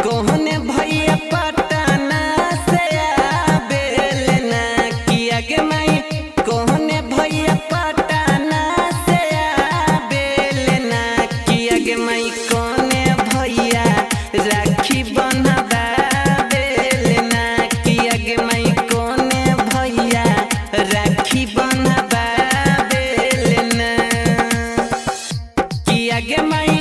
कोहने भैया पटना से आबेलना किया गे माई कोहने भैया पटना से आबेलना किया गे माई कोने भैया राखी बन्हबाबेलना किया गे माई कोने भैया राखी बन्हबाबेलना किया गे माई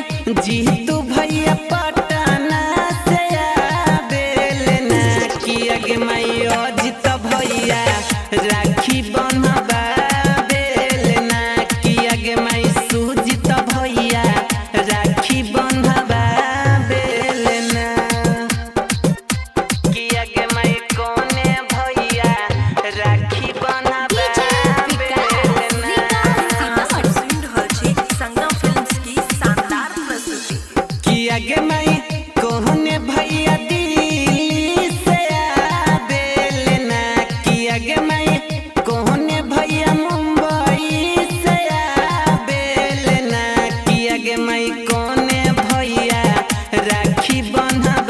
जीतू भैया पटना से आबेलना किया गे माई अजित भैया राखी बन्हबाबेलना किया गे माई सुजित भैया राखी बन्हबाबेलना किया गे माई कोने भैया राखी बन्हबाबेलना किया गे माई कोहने भैया दिल्ली से आबेलना किया गे माई कोहने भैया मुंबई से आबेलना किया गे माई कोने भैया राखी बन्हबाबेलना।